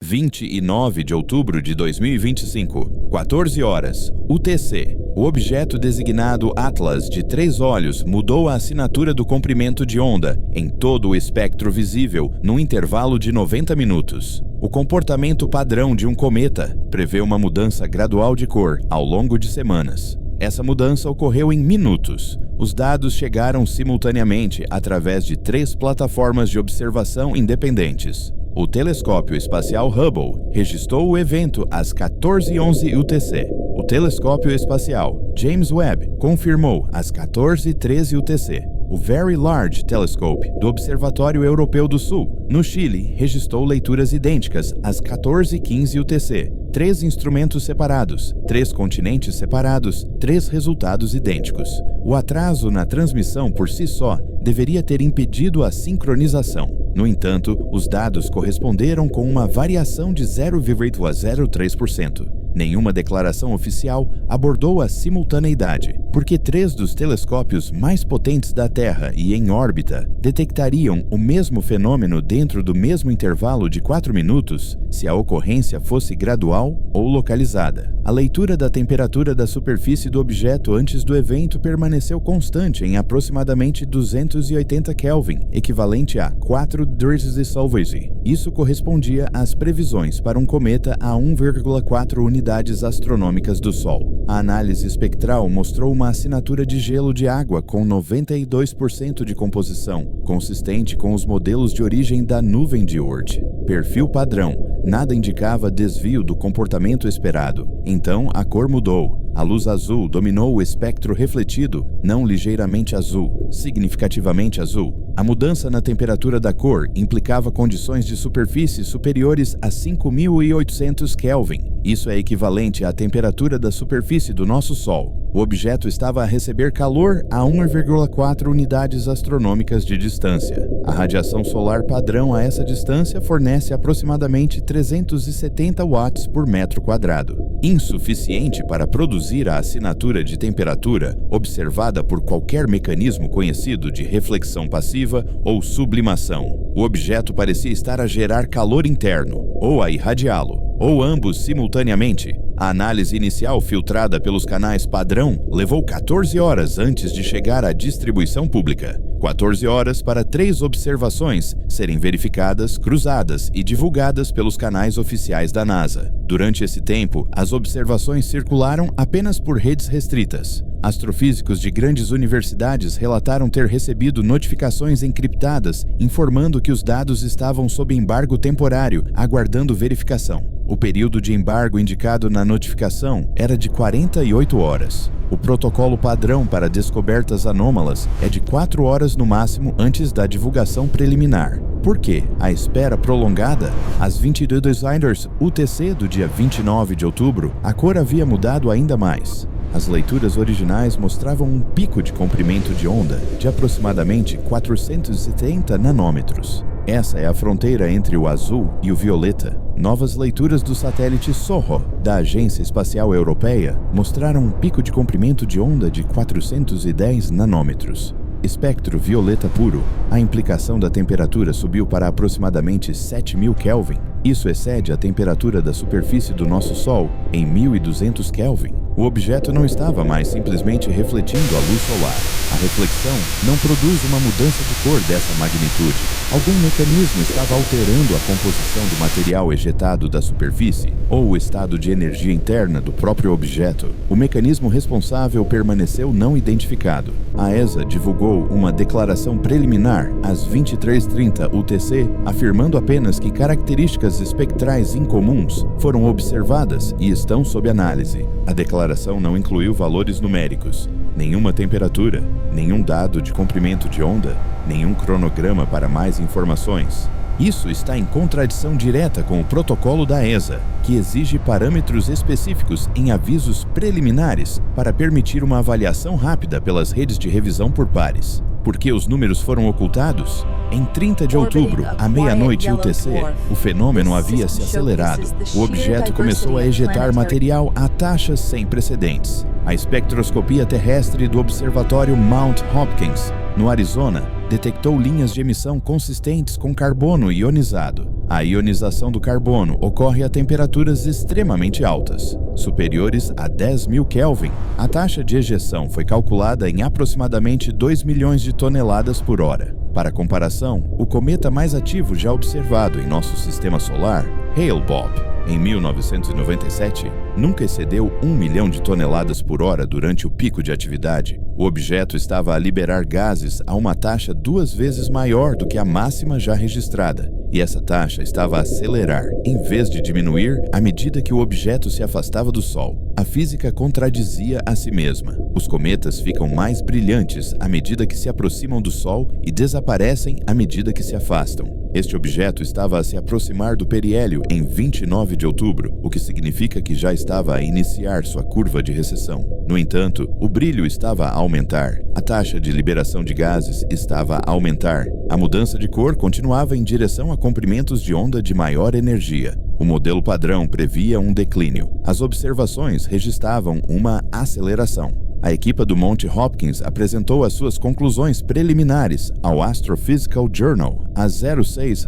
29 de outubro de 2025, 14 horas, UTC. O objeto designado Atlas de 3 olhos mudou a assinatura do comprimento de onda em todo o espectro visível num intervalo de 90 minutos. O comportamento padrão de um cometa prevê uma mudança gradual de cor ao longo de semanas. Essa mudança ocorreu em minutos. Os dados chegaram simultaneamente através de 3 plataformas de observação independentes. O telescópio espacial Hubble registrou o evento às 14h11 UTC. O telescópio espacial James Webb confirmou às 14h13 UTC. O Very Large Telescope do Observatório Europeu do Sul, no Chile, registrou leituras idênticas às 14h15 UTC. 3 instrumentos separados, 3 continentes separados, 3 resultados idênticos. O atraso na transmissão por si só deveria ter impedido a sincronização. No entanto, os dados corresponderam com uma variação de 0,03%. Nenhuma declaração oficial abordou a simultaneidade, porque 3 dos telescópios mais potentes da Terra e em órbita detectariam o mesmo fenômeno dentro do mesmo intervalo de 4 minutos se a ocorrência fosse gradual ou localizada. A leitura da temperatura da superfície do objeto antes do evento permaneceu constante em aproximadamente 280 Kelvin, equivalente a 4 degrees Celsius. Isso correspondia às previsões para um cometa a 1,4 unidades astronômicas do Sol. A análise espectral mostrou uma assinatura de gelo de água com 92% de composição, consistente com os modelos de origem da nuvem de Oort. Perfil padrão. Nada indicava desvio do comportamento esperado. Então, a cor mudou. A luz azul dominou o espectro refletido, não ligeiramente azul, significativamente azul. A mudança na temperatura da cor implicava condições de superfície superiores a 5.800 Kelvin. Isso é equivalente à temperatura da superfície do nosso Sol. O objeto estava a receber calor a 1,4 unidades astronômicas de distância. A radiação solar padrão a essa distância fornece aproximadamente 370 watts por metro quadrado. Insuficiente para produzir a assinatura de temperatura observada por qualquer mecanismo conhecido de reflexão passiva ou sublimação. O objeto parecia estar a gerar calor interno, ou a irradiá-lo, ou ambos simultaneamente. A análise inicial filtrada pelos canais padrão levou 14 horas antes de chegar à distribuição pública. 14 horas para 3 observações serem verificadas, cruzadas e divulgadas pelos canais oficiais da NASA. Durante esse tempo, as observações circularam apenas por redes restritas. Astrofísicos de grandes universidades relataram ter recebido notificações encriptadas informando que os dados estavam sob embargo temporário, aguardando verificação. O período de embargo indicado na notificação era de 48 horas. O protocolo padrão para descobertas anômalas é de 4 horas no máximo antes da divulgação preliminar. Por que a espera prolongada? Às 22h UTC do dia 29 de outubro, a cor havia mudado ainda mais. As leituras originais mostravam um pico de comprimento de onda de aproximadamente 470 nanômetros. Essa é a fronteira entre o azul e o violeta. Novas leituras do satélite SOHO, da Agência Espacial Europeia, mostraram um pico de comprimento de onda de 410 nanômetros. Espectro violeta puro. A implicação da temperatura subiu para aproximadamente 7.000 Kelvin. Isso excede a temperatura da superfície do nosso Sol em 1.200 Kelvin. O objeto não estava mais simplesmente refletindo a luz solar. A reflexão não produz uma mudança de cor dessa magnitude. Algum mecanismo estava alterando a composição do material ejetado da superfície ou o estado de energia interna do próprio objeto. O mecanismo responsável permaneceu não identificado. A ESA divulgou uma declaração preliminar às 23h30 UTC, afirmando apenas que características espectrais incomuns foram observadas e estão sob análise. A declaração não incluiu valores numéricos, nenhuma temperatura, nenhum dado de comprimento de onda, nenhum cronograma para mais informações. Isso está em contradição direta com o protocolo da ESA, que exige parâmetros específicos em avisos preliminares para permitir uma avaliação rápida pelas redes de revisão por pares. Por que os números foram ocultados? Em 30 de outubro, à meia-noite UTC, o fenômeno havia se acelerado. O objeto começou a ejetar material a taxas sem precedentes. A espectroscopia terrestre do Observatório Mount Hopkins No Arizona, detectou linhas de emissão consistentes com carbono ionizado. A ionização do carbono ocorre a temperaturas extremamente altas, superiores a 10.000 Kelvin. A taxa de ejeção foi calculada em aproximadamente 2 milhões de toneladas por hora. Para comparação, o cometa mais ativo já observado em nosso sistema solar, Hale-Bopp, em 1997, nunca excedeu 1 milhão de toneladas por hora durante o pico de atividade. O objeto estava a liberar gases a uma taxa 2 vezes maior do que a máxima já registrada, e essa taxa estava a acelerar, em vez de diminuir, à medida que o objeto se afastava do Sol. A física contradizia a si mesma. Os cometas ficam mais brilhantes à medida que se aproximam do Sol e desaparecem à medida que se afastam. Este objeto estava a se aproximar do periélio em 29 de outubro, o que significa que já estava a iniciar sua curva de recessão. No entanto, o brilho estava a aumentar, a taxa de liberação de gases estava a aumentar, a mudança de cor continuava em direção a comprimentos de onda de maior energia. O modelo padrão previa um declínio. As observações registravam uma aceleração. A equipe do Monte Hopkins apresentou as suas conclusões preliminares ao Astrophysical Journal, a 0600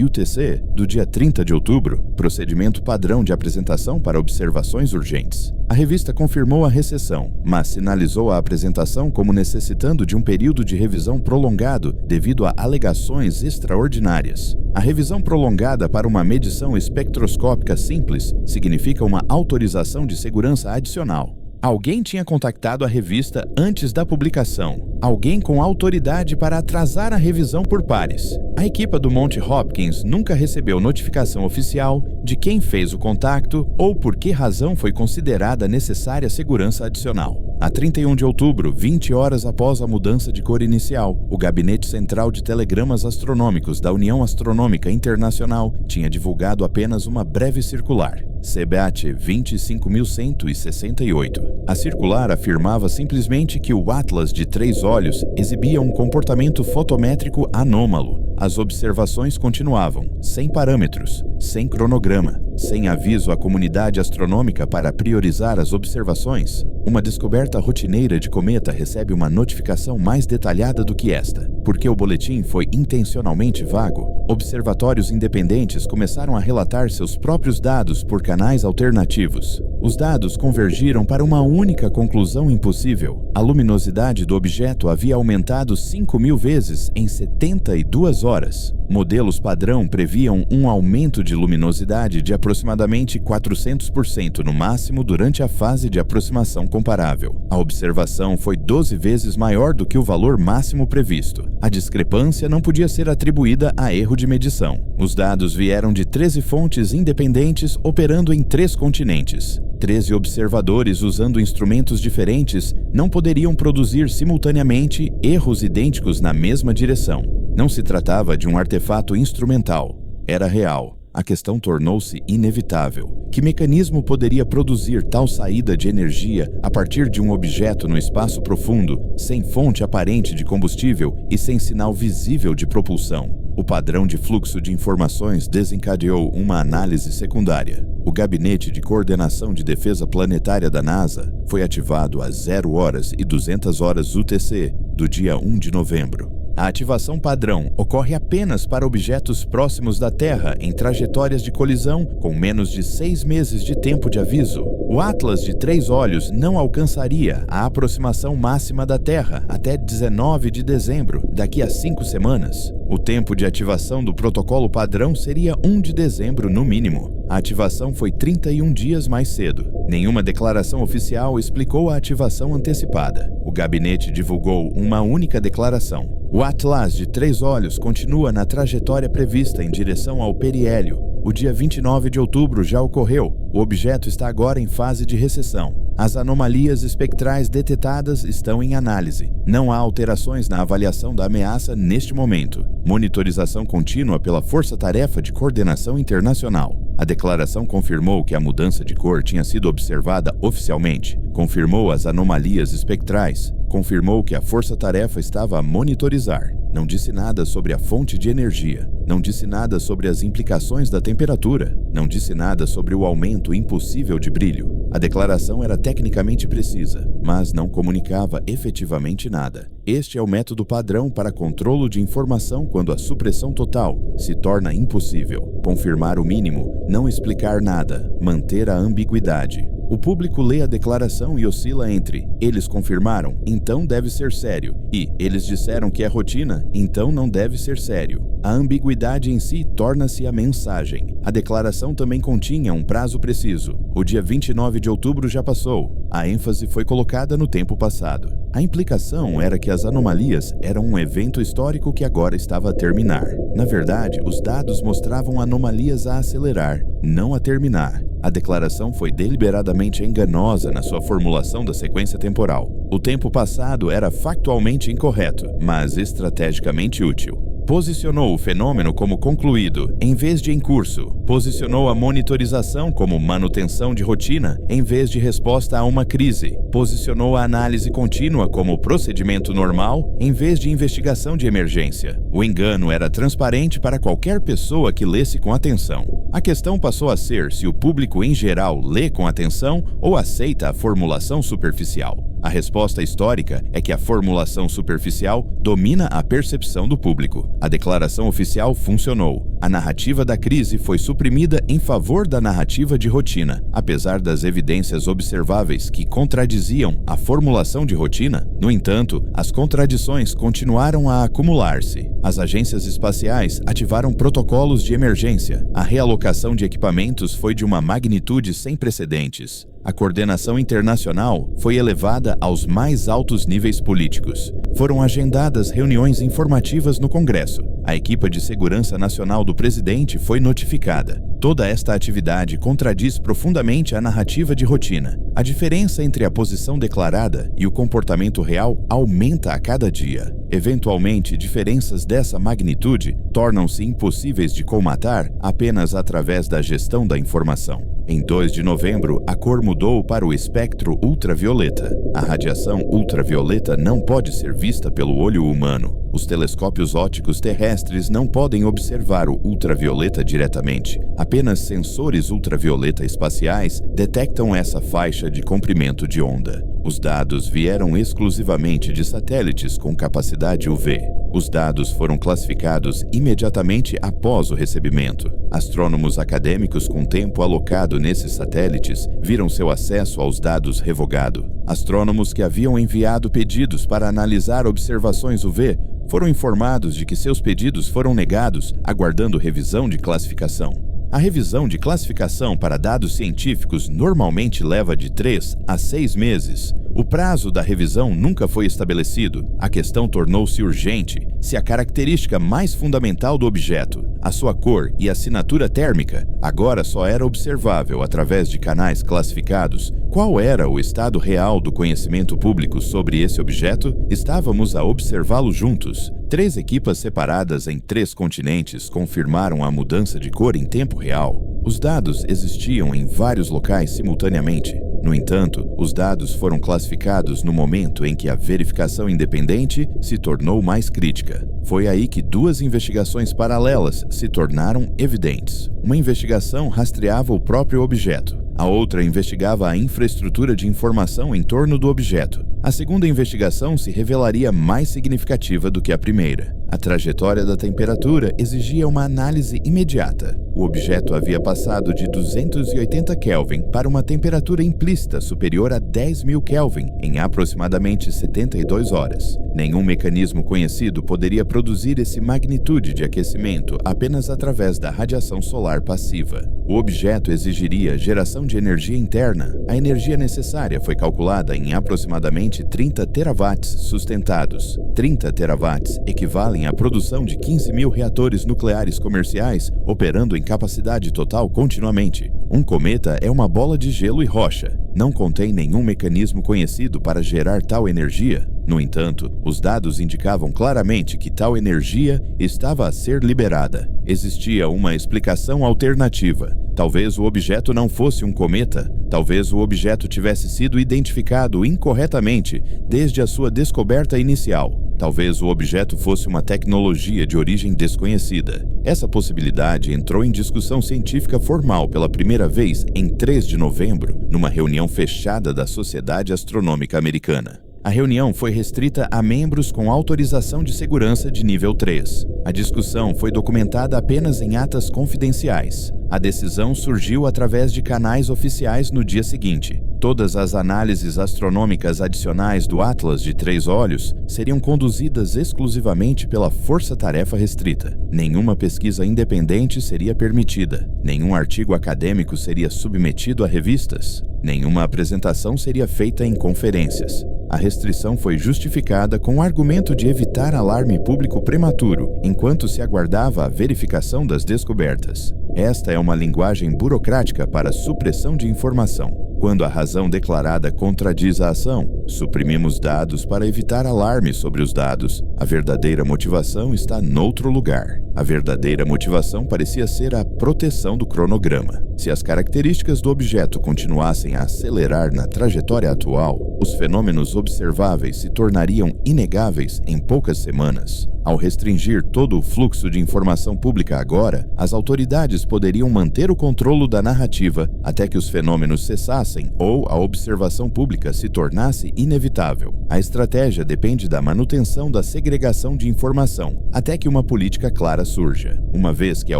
UTC, do dia 30 de outubro, procedimento padrão de apresentação para observações urgentes. A revista confirmou a recessão, mas sinalizou a apresentação como necessitando de um período de revisão prolongado devido a alegações extraordinárias. A revisão prolongada para uma medição espectroscópica simples significa uma autorização de segurança adicional. Alguém tinha contactado a revista antes da publicação. Alguém com autoridade para atrasar a revisão por pares. A equipe do Monte Hopkins nunca recebeu notificação oficial de quem fez o contato ou por que razão foi considerada necessária segurança adicional. A 31 de outubro, 20 horas após a mudança de cor inicial, o Gabinete Central de Telegramas Astronômicos da União Astronômica Internacional tinha divulgado apenas uma breve circular, CBAT 25168. A circular afirmava simplesmente que o Atlas de 3 olhos exibia um comportamento fotométrico anômalo. As observações continuavam, sem parâmetros, sem cronograma, sem aviso à comunidade astronômica para priorizar as observações. Uma descoberta rotineira de cometa recebe uma notificação mais detalhada do que esta, porque o boletim foi intencionalmente vago. Observatórios independentes começaram a relatar seus próprios dados por canais alternativos. Os dados convergiram para uma única conclusão impossível. A luminosidade do objeto havia aumentado 5.000 vezes em 72 horas. Modelos padrão previam um aumento de luminosidade de aproximadamente 400% no máximo durante a fase de aproximação comparável. A observação foi 12 vezes maior do que o valor máximo previsto. A discrepância não podia ser atribuída a erro de medição. Os dados vieram de 13 fontes independentes operando em 3 continentes. 13 observadores usando instrumentos diferentes não poderiam produzir simultaneamente erros idênticos na mesma direção. Não se tratava de um artefato instrumental. Era real. A questão tornou-se inevitável. Que mecanismo poderia produzir tal saída de energia a partir de um objeto no espaço profundo, sem fonte aparente de combustível e sem sinal visível de propulsão? O padrão de fluxo de informações desencadeou uma análise secundária. O Gabinete de Coordenação de Defesa Planetária da NASA foi ativado às 0h200 UTC do dia 1 de novembro. A ativação padrão ocorre apenas para objetos próximos da Terra em trajetórias de colisão com menos de 6 meses de tempo de aviso. O Atlas de 3 olhos não alcançaria a aproximação máxima da Terra até 19 de dezembro, daqui a 5 semanas. O tempo de ativação do protocolo padrão seria 1 de dezembro no mínimo. A ativação foi 31 dias mais cedo. Nenhuma declaração oficial explicou a ativação antecipada. O gabinete divulgou uma única declaração. O Atlas de 3 olhos continua na trajetória prevista em direção ao periélio. O dia 29 de outubro já ocorreu. O objeto está agora em fase de recessão. As anomalias espectrais detectadas estão em análise. Não há alterações na avaliação da ameaça neste momento. Monitorização contínua pela Força-Tarefa de Coordenação Internacional. A declaração confirmou que a mudança de cor tinha sido observada oficialmente. Confirmou as anomalias espectrais. Confirmou que a Força-Tarefa estava a monitorizar. Não disse nada sobre a fonte de energia. Não disse nada sobre as implicações da temperatura. Não disse nada sobre o aumento impossível de brilho. A declaração era tecnicamente precisa, mas não comunicava efetivamente nada. Este é o método padrão para controlo de informação quando a supressão total se torna impossível. Confirmar o mínimo, não explicar nada, manter a ambiguidade. O público lê a declaração e oscila entre "eles confirmaram, então deve ser sério" e "eles disseram que é rotina, então não deve ser sério". A ambiguidade em si torna-se a mensagem. A declaração também continha um prazo preciso. O dia 29 de outubro já passou. A ênfase foi colocada no tempo passado. A implicação era que as anomalias eram um evento histórico que agora estava a terminar. Na verdade, os dados mostravam anomalias a acelerar, não a terminar. A declaração foi deliberadamente enganosa na sua formulação da sequência temporal. O tempo passado era factualmente incorreto, mas estrategicamente útil. Posicionou o fenômeno como concluído, em vez de em curso. Posicionou a monitorização como manutenção de rotina, em vez de resposta a uma crise. Posicionou a análise contínua como procedimento normal, em vez de investigação de emergência. O engano era transparente para qualquer pessoa que lesse com atenção. A questão passou a ser se o público em geral lê com atenção ou aceita a formulação superficial. A resposta histórica é que a formulação superficial domina a percepção do público. A declaração oficial funcionou. A narrativa da crise foi suprimida em favor da narrativa de rotina. Apesar das evidências observáveis que contradiziam a formulação de rotina, no entanto, as contradições continuaram a acumular-se. As agências espaciais ativaram protocolos de emergência. A realocação de equipamentos foi de uma magnitude sem precedentes. A coordenação internacional foi elevada aos mais altos níveis políticos. Foram agendadas reuniões informativas no Congresso. A equipe de segurança nacional do presidente foi notificada. Toda esta atividade contradiz profundamente a narrativa de rotina. A diferença entre a posição declarada e o comportamento real aumenta a cada dia. Eventualmente, diferenças dessa magnitude tornam-se impossíveis de colmatar apenas através da gestão da informação. Em 2 de novembro, a cor mudou para o espectro ultravioleta. A radiação ultravioleta não pode ser vista pelo olho humano. Os telescópios ópticos terrestres não podem observar o ultravioleta diretamente. Apenas sensores ultravioleta espaciais detectam essa faixa de comprimento de onda. Os dados vieram exclusivamente de satélites com capacidade UV. Os dados foram classificados imediatamente após o recebimento. Astrônomos acadêmicos com tempo alocado nesses satélites viram seu acesso aos dados revogado. Astrônomos que haviam enviado pedidos para analisar observações UV foram informados de que seus pedidos foram negados, aguardando revisão de classificação. A revisão de classificação para dados científicos normalmente leva de 3 a 6 meses. O prazo da revisão nunca foi estabelecido. A questão tornou-se urgente se a característica mais fundamental do objeto, a sua cor e assinatura térmica, agora só era observável através de canais classificados. Qual era o estado real do conhecimento público sobre esse objeto? Estávamos a observá-lo juntos. 3 equipas separadas em 3 continentes confirmaram a mudança de cor em tempo real. Os dados existiam em vários locais simultaneamente. No entanto, os dados foram classificados no momento em que a verificação independente se tornou mais crítica. Foi aí que 2 investigações paralelas se tornaram evidentes. Uma investigação rastreava o próprio objeto. A outra investigava a infraestrutura de informação em torno do objeto. A segunda investigação se revelaria mais significativa do que a primeira. A trajetória da temperatura exigia uma análise imediata. O objeto havia passado de 280 Kelvin para uma temperatura implícita superior a 10.000 Kelvin em aproximadamente 72 horas. Nenhum mecanismo conhecido poderia produzir essa magnitude de aquecimento apenas através da radiação solar passiva. O objeto exigiria geração de energia interna. A energia necessária foi calculada em aproximadamente 30 terawatts sustentados. 30 terawatts equivalem à produção de 15.000 reatores nucleares comerciais operando em capacidade total continuamente. Um cometa é uma bola de gelo e rocha. Não contém nenhum mecanismo conhecido para gerar tal energia. No entanto, os dados indicavam claramente que tal energia estava a ser liberada. Existia uma explicação alternativa. Talvez o objeto não fosse um cometa. Talvez o objeto tivesse sido identificado incorretamente desde a sua descoberta inicial. Talvez o objeto fosse uma tecnologia de origem desconhecida. Essa possibilidade entrou em discussão científica formal pela primeira vez em 3 de novembro, numa reunião fechada da Sociedade Astronômica Americana. A reunião foi restrita a membros com autorização de segurança de nível 3. A discussão foi documentada apenas em atas confidenciais. A decisão surgiu através de canais oficiais no dia seguinte. Todas as análises astronômicas adicionais do Atlas de 3 olhos seriam conduzidas exclusivamente pela força-tarefa restrita. Nenhuma pesquisa independente seria permitida. Nenhum artigo acadêmico seria submetido a revistas. Nenhuma apresentação seria feita em conferências. A restrição foi justificada com o argumento de evitar alarme público prematuro, enquanto se aguardava a verificação das descobertas. Esta é uma linguagem burocrática para supressão de informação. Quando a razão declarada contradiz a ação, suprimimos dados para evitar alarme sobre os dados. A verdadeira motivação está noutro lugar. A verdadeira motivação parecia ser a proteção do cronograma. Se as características do objeto continuassem a acelerar na trajetória atual, os fenômenos observáveis se tornariam inegáveis em poucas semanas. Ao restringir todo o fluxo de informação pública agora, as autoridades poderiam manter o controle da narrativa até que os fenômenos cessassem ou a observação pública se tornasse inevitável. A estratégia depende da manutenção da segregação de informação até que uma política clara surja. Uma vez que a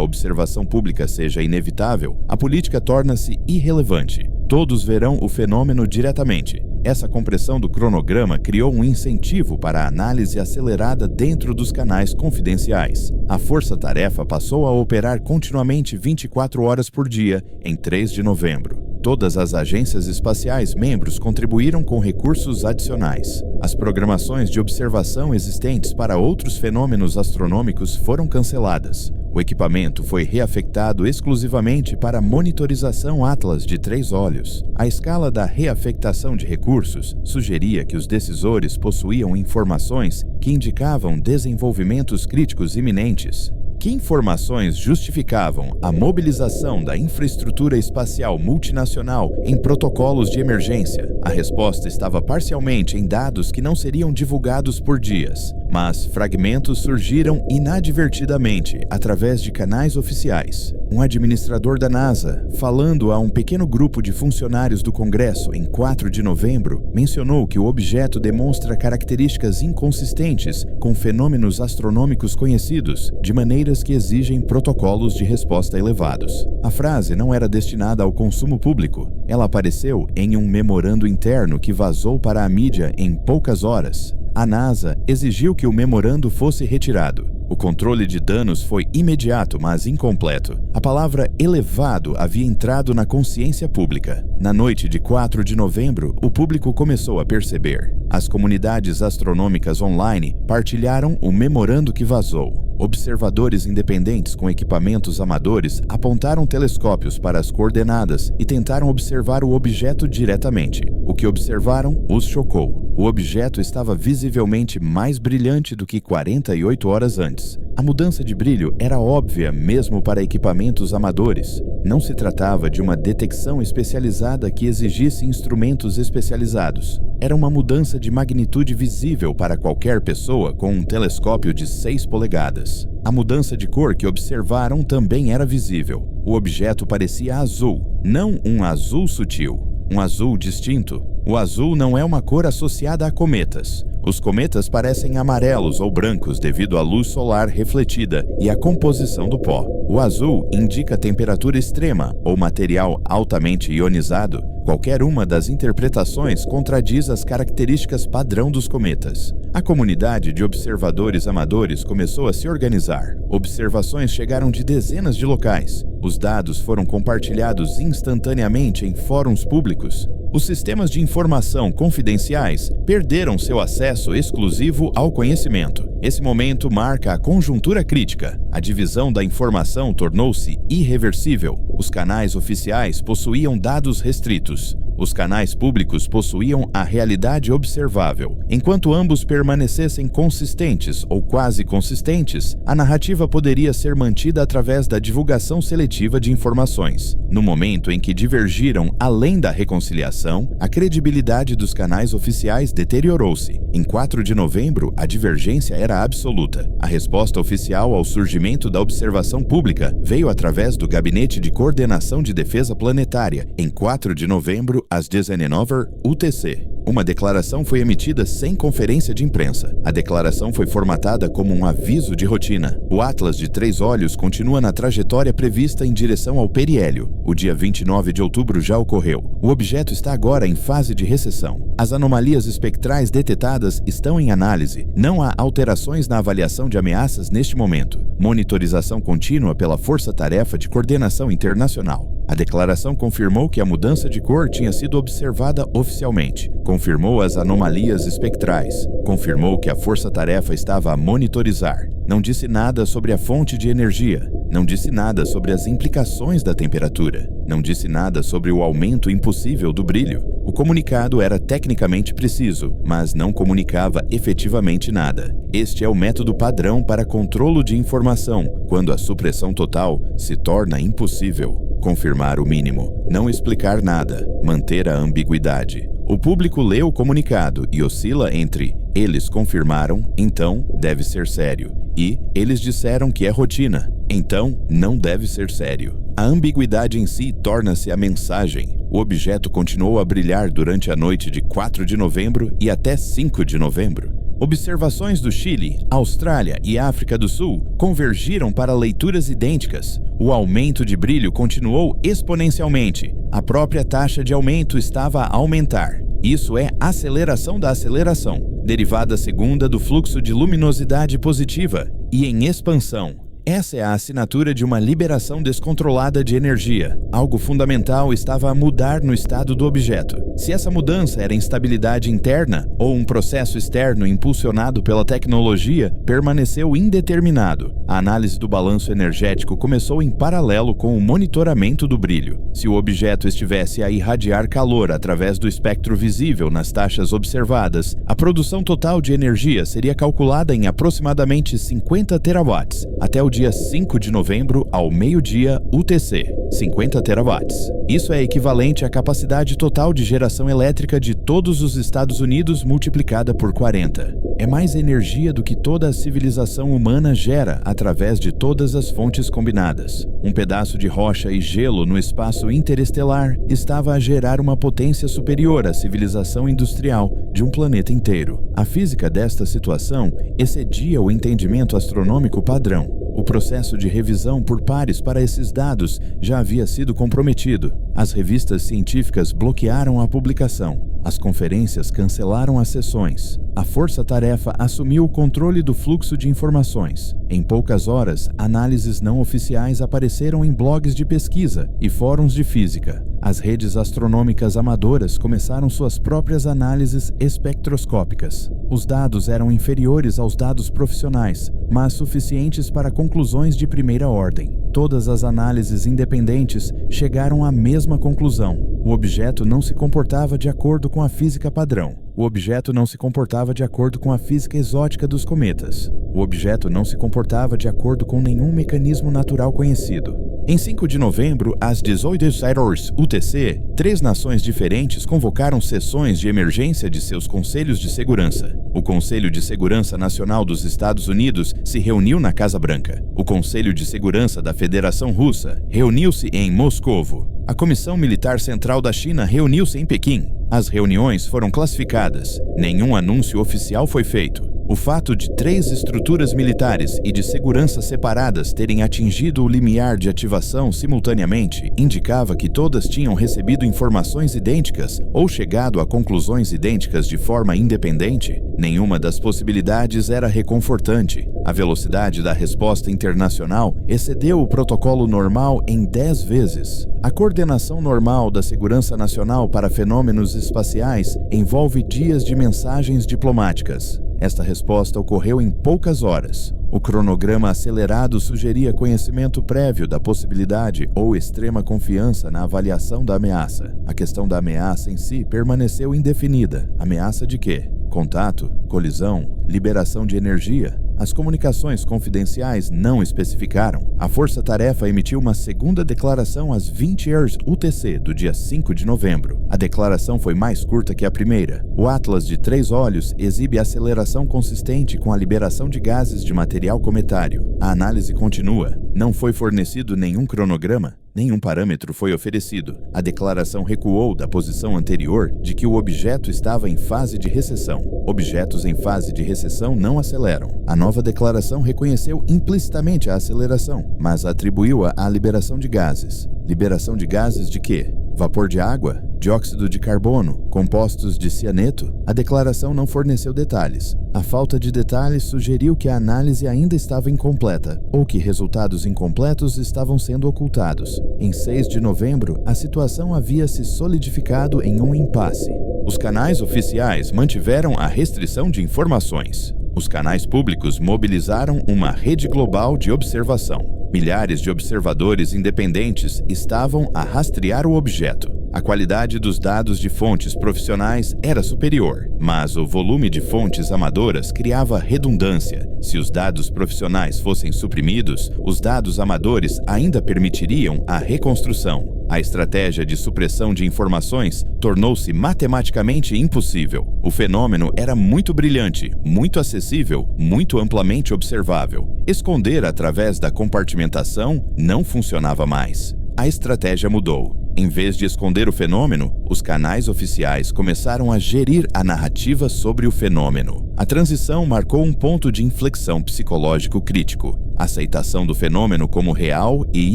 observação pública seja inevitável, a política torna-se irrelevante. Todos verão o fenômeno diretamente. Essa compressão do cronograma criou um incentivo para a análise acelerada dentro dos canais confidenciais. A força-tarefa passou a operar continuamente 24 horas por dia em 3 de novembro. Todas as agências espaciais membros contribuíram com recursos adicionais. As programações de observação existentes para outros fenômenos astronômicos foram canceladas. O equipamento foi reafectado exclusivamente para monitorização Atlas de 3 olhos. A escala da reafectação de recursos sugeria que os decisores possuíam informações que indicavam desenvolvimentos críticos iminentes. Que informações justificavam a mobilização da infraestrutura espacial multinacional em protocolos de emergência? A resposta estava parcialmente em dados que não seriam divulgados por dias, mas fragmentos surgiram inadvertidamente através de canais oficiais. Um administrador da NASA, falando a um pequeno grupo de funcionários do Congresso em 4 de novembro, mencionou que o objeto demonstra características inconsistentes com fenômenos astronômicos conhecidos, de maneiras que exigem protocolos de resposta elevados. A frase não era destinada ao consumo público. Ela apareceu em um memorando interno que vazou para a mídia em poucas horas. A NASA exigiu que o memorando fosse retirado. O controle de danos foi imediato, mas incompleto. A palavra elevado havia entrado na consciência pública. Na noite de 4 de novembro, o público começou a perceber. As comunidades astronômicas online partilharam o memorando que vazou. Observadores independentes com equipamentos amadores apontaram telescópios para as coordenadas e tentaram observar o objeto diretamente. O que observaram os chocou. O objeto estava visivelmente mais brilhante do que 48 horas antes. A mudança de brilho era óbvia mesmo para equipamentos amadores. Não se tratava de uma detecção especializada que exigisse instrumentos especializados. Era uma mudança de magnitude visível para qualquer pessoa com um telescópio de 6 polegadas. A mudança de cor que observaram também era visível. O objeto parecia azul, não um azul sutil, um azul distinto. O azul não é uma cor associada a cometas. Os cometas parecem amarelos ou brancos devido à luz solar refletida e à composição do pó. O azul indica temperatura extrema ou material altamente ionizado. Qualquer uma das interpretações contradiz as características padrão dos cometas. A comunidade de observadores amadores começou a se organizar. Observações chegaram de dezenas de locais. Os dados foram compartilhados instantaneamente em fóruns públicos. Os sistemas de informação confidenciais perderam seu acesso exclusivo ao conhecimento. Esse momento marca a conjuntura crítica. A divisão da informação tornou-se irreversível. Os canais oficiais possuíam dados restritos. Os canais públicos possuíam a realidade observável. Enquanto ambos permanecessem consistentes ou quase consistentes, a narrativa poderia ser mantida através da divulgação seletiva de informações. No momento em que divergiram além da reconciliação, a credibilidade dos canais oficiais deteriorou-se. Em 4 de novembro, a divergência era absoluta. A resposta oficial ao surgimento da observação pública veio através do Gabinete de Coordenação de Defesa Planetária, em 4 de novembro, às 19h, UTC. Uma declaração foi emitida sem conferência de imprensa. A declaração foi formatada como um aviso de rotina. O Atlas de 3 olhos continua na trajetória prevista em direção ao periélio. O dia 29 de outubro já ocorreu. O objeto está agora em fase de recessão. As anomalias espectrais detectadas estão em análise. Não há alterações na avaliação de ameaças neste momento. Monitorização contínua pela Força-Tarefa de Coordenação Internacional. A declaração confirmou que a mudança de cor tinha sido observada oficialmente. Confirmou as anomalias espectrais. Confirmou que a força-tarefa estava a monitorizar. Não disse nada sobre a fonte de energia. Não disse nada sobre as implicações da temperatura. Não disse nada sobre o aumento impossível do brilho. O comunicado era tecnicamente preciso, mas não comunicava efetivamente nada. Este é o método padrão para controlo de informação, quando a supressão total se torna impossível. Confirmar o mínimo, não explicar nada, manter a ambiguidade. O público lê o comunicado e oscila entre "eles confirmaram, então deve ser sério" e "eles disseram que é rotina, então não deve ser sério". A ambiguidade em si torna-se a mensagem. O objeto continuou a brilhar durante a noite de 4 de novembro e até 5 de novembro. Observações do Chile, Austrália e África do Sul convergiram para leituras idênticas. O aumento de brilho continuou exponencialmente. A própria taxa de aumento estava a aumentar. Isso é aceleração da aceleração, derivada segunda do fluxo de luminosidade positiva e em expansão. Essa é a assinatura de uma liberação descontrolada de energia. Algo fundamental estava a mudar no estado do objeto. Se essa mudança era instabilidade interna ou um processo externo impulsionado pela tecnologia, permaneceu indeterminado. A análise do balanço energético começou em paralelo com o monitoramento do brilho. Se o objeto estivesse a irradiar calor através do espectro visível nas taxas observadas, a produção total de energia seria calculada em aproximadamente 50 terawatts, até o dia 5 de novembro ao meio-dia UTC, 50 terawatts. Isso é equivalente à capacidade total de geração elétrica de todos os Estados Unidos multiplicada por 40. É mais energia do que toda a civilização humana gera através de todas as fontes combinadas. Um pedaço de rocha e gelo no espaço interestelar estava a gerar uma potência superior à civilização industrial de um planeta inteiro. A física desta situação excedia o entendimento astronômico padrão. O processo de revisão por pares para esses dados já havia sido comprometido. As revistas científicas bloquearam a publicação. As conferências cancelaram as sessões. A força-tarefa assumiu o controle do fluxo de informações. Em poucas horas, análises não oficiais apareceram em blogs de pesquisa e fóruns de física. As redes astronômicas amadoras começaram suas próprias análises espectroscópicas. Os dados eram inferiores aos dados profissionais, mas suficientes para conclusões de primeira ordem. Todas as análises independentes chegaram à mesma conclusão. O objeto não se comportava de acordo com a física padrão. O objeto não se comportava de acordo com a física exótica dos cometas. O objeto não se comportava de acordo com nenhum mecanismo natural conhecido. Em 5 de novembro, às 18h UTC, 3 nações diferentes convocaram sessões de emergência de seus conselhos de segurança. O Conselho de Segurança Nacional dos Estados Unidos se reuniu na Casa Branca. O Conselho de Segurança da Federação Russa reuniu-se em Moscovo. A Comissão Militar Central da China reuniu-se em Pequim. As reuniões foram classificadas. Nenhum anúncio oficial foi feito. O fato de 3 estruturas militares e de segurança separadas terem atingido o limiar de ativação simultaneamente indicava que todas tinham recebido informações idênticas ou chegado a conclusões idênticas de forma independente. Nenhuma das possibilidades era reconfortante. A velocidade da resposta internacional excedeu o protocolo normal em 10 vezes. A coordenação normal da segurança nacional para fenômenos espaciais envolve dias de mensagens diplomáticas. Esta resposta ocorreu em poucas horas. O cronograma acelerado sugeria conhecimento prévio da possibilidade ou extrema confiança na avaliação da ameaça. A questão da ameaça em si permaneceu indefinida. Ameaça de quê? Contato? Colisão? Liberação de energia? As comunicações confidenciais não especificaram. A Força-Tarefa emitiu uma segunda declaração às 20 horas UTC do dia 5 de novembro. A declaração foi mais curta que a primeira. O Atlas de 3 olhos exibe aceleração consistente com a liberação de gases de material cometário. A análise continua. Não foi fornecido nenhum cronograma. Nenhum parâmetro foi oferecido. A declaração recuou da posição anterior de que o objeto estava em fase de recessão. Objetos em fase de recessão não aceleram. A nova declaração reconheceu implicitamente a aceleração, mas atribuiu-a à liberação de gases. Liberação de gases de quê? Vapor de água? Dióxido de carbono? Compostos de cianeto? A declaração não forneceu detalhes. A falta de detalhes sugeriu que a análise ainda estava incompleta, ou que resultados incompletos estavam sendo ocultados. Em 6 de novembro, a situação havia se solidificado em um impasse. Os canais oficiais mantiveram a restrição de informações. Os canais públicos mobilizaram uma rede global de observação. Milhares de observadores independentes estavam a rastrear o objeto. A qualidade dos dados de fontes profissionais era superior, mas o volume de fontes amadoras criava redundância. Se os dados profissionais fossem suprimidos, os dados amadores ainda permitiriam a reconstrução. A estratégia de supressão de informações tornou-se matematicamente impossível. O fenômeno era muito brilhante, muito acessível, muito amplamente observável. Esconder através da compartimentação não funcionava mais. A estratégia mudou. Em vez de esconder o fenômeno, os canais oficiais começaram a gerir a narrativa sobre o fenômeno. A transição marcou um ponto de inflexão psicológico crítico. Aceitação do fenômeno como real e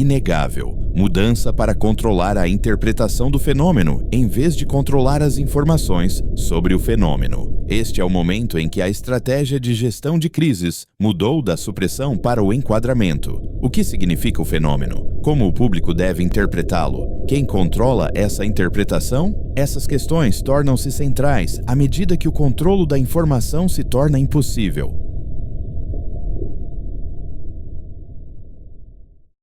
inegável. Mudança para controlar a interpretação do fenômeno, em vez de controlar as informações sobre o fenômeno. Este é o momento em que a estratégia de gestão de crises mudou da supressão para o enquadramento. O que significa o fenômeno? Como o público deve interpretá-lo? Quem controla essa interpretação? Essas questões tornam-se centrais à medida que o controle da informação se torna impossível.